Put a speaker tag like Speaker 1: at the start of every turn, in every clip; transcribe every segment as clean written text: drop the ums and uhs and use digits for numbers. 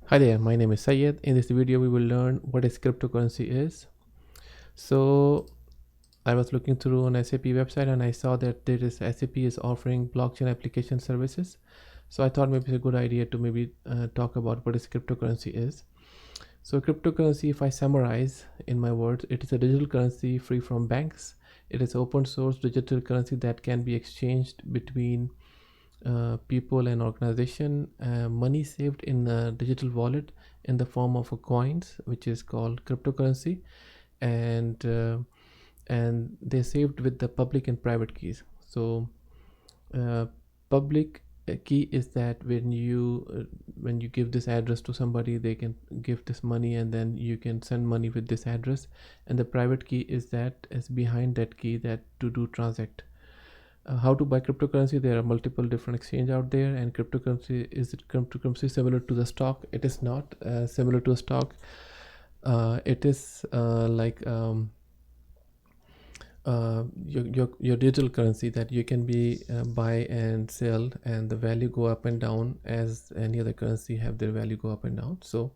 Speaker 1: Hi there, my name is Syed. In this video, we will learn what is cryptocurrency is. So I was looking through an SAP website and I saw that SAP is offering blockchain application services. So I thought maybe it's a good idea to maybe talk about what is cryptocurrency is. So cryptocurrency, if I summarize in my words, it is a digital currency free from banks. It is open source digital currency that can be exchanged between people and organization. Money saved in a digital wallet in the form of a coins, which is called cryptocurrency, and uh, and they saved with the public and private keys. So public key is that when you give this address to somebody, they can give this money and then you can send money with this address. And the private key is that is behind that key that to do transact. How to buy cryptocurrency? There are multiple different exchange out there, and cryptocurrency similar to the stock? It is not similar to a stock. It is your digital currency that you can be buy and sell, and the value go up and down as any other currency have their value go up and down. So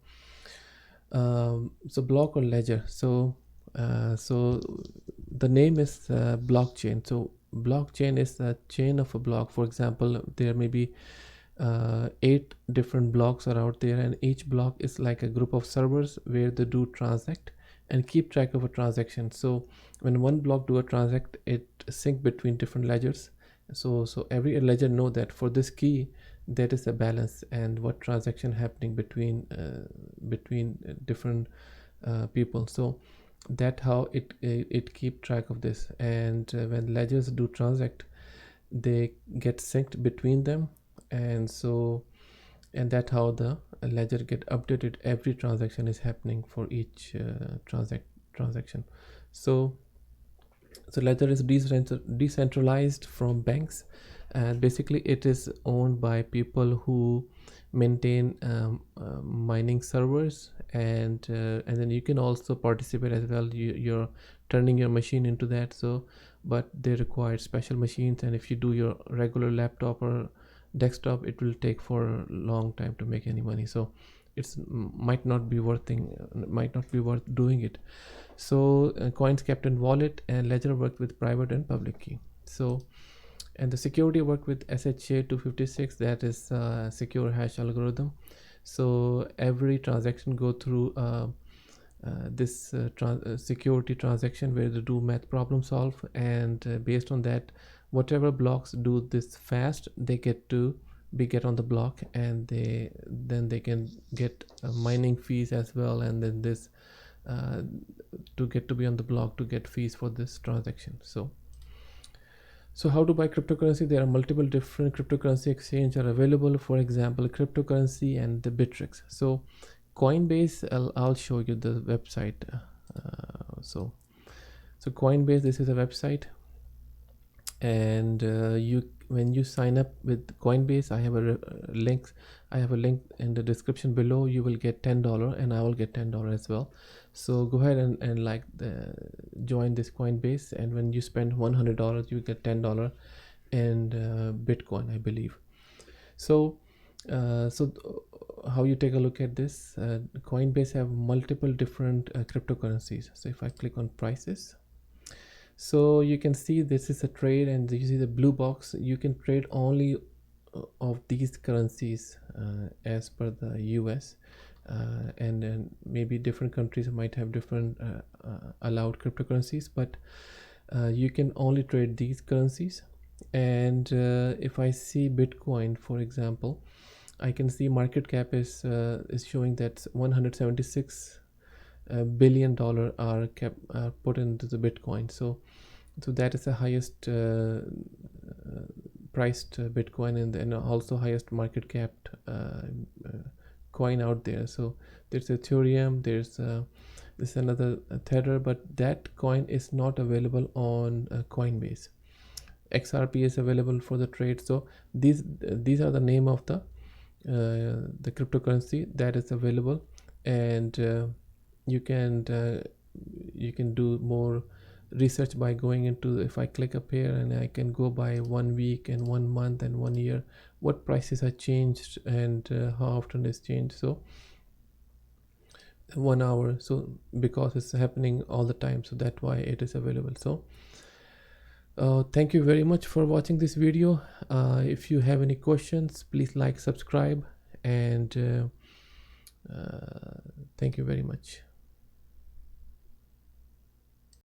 Speaker 1: block or ledger. So the name is blockchain. So blockchain is a chain of a block. For example, there may be 8 different blocks are out there, and each block is like a group of servers where they do transact and keep track of a transaction. So when one block do a transact, it sync between different ledgers. So every ledger know that for this key that is a balance and what transaction happening between different people. So that how it keep track of this. And when ledgers do transact, they get synced between them, and that how the ledger get updated. Every transaction is happening for each transaction. So so ledger is decentralized from banks, and basically it is owned by people who maintain mining servers, and then you can also participate as well. You're turning your machine into that. So but they require special machines, and if you do your regular laptop or desktop, it will take for a long time to make any money. So it's might not be worth doing it. So coins kept in wallet, and ledger worked with private and public key. So and the security work with SHA 256, that is secure hash algorithm. So every transaction go through this security transaction where they do math problem solve, and based on that, whatever blocks do this fast, they get on the block, and they can get mining fees as well, and then this uh, to get to be on the block to get fees for this transaction. So how to buy cryptocurrency? There are multiple different cryptocurrency exchange are available. For example, cryptocurrency and the Bittrex. So Coinbase, I'll show you the website. So Coinbase, this is a website, and you when you sign up with Coinbase, I have a link in the description below. You will get $10, and I will get $10 as well. So go ahead and join this Coinbase, and when you spend $100, you get $10 and Bitcoin, I believe. So how you take a look at this? Coinbase have multiple different cryptocurrencies. So if I click on prices, so you can see this is a trade, and you see the blue box. You can trade only of these currencies as per the US, and then maybe different countries might have different allowed cryptocurrencies, but you can only trade these currencies. And if I see Bitcoin, for example, I can see market cap is showing that 176 $1 billion are put into the Bitcoin. So that is the highest priced Bitcoin, and also highest market capped coin out there. So there's Ethurium, there's another Tether, but that coin is not available on Coinbase. XRP is available for the trade. So these are the name of the cryptocurrency that is available, and you can do more research by going into, if I click up here, and I can go by 1 week and 1 month and 1 year, what prices are changed, and how often is changed. So 1 hour, so because it's happening all the time, so that's why it is available. So thank you very much for watching this video. If you have any questions, please like, subscribe, and thank you very much.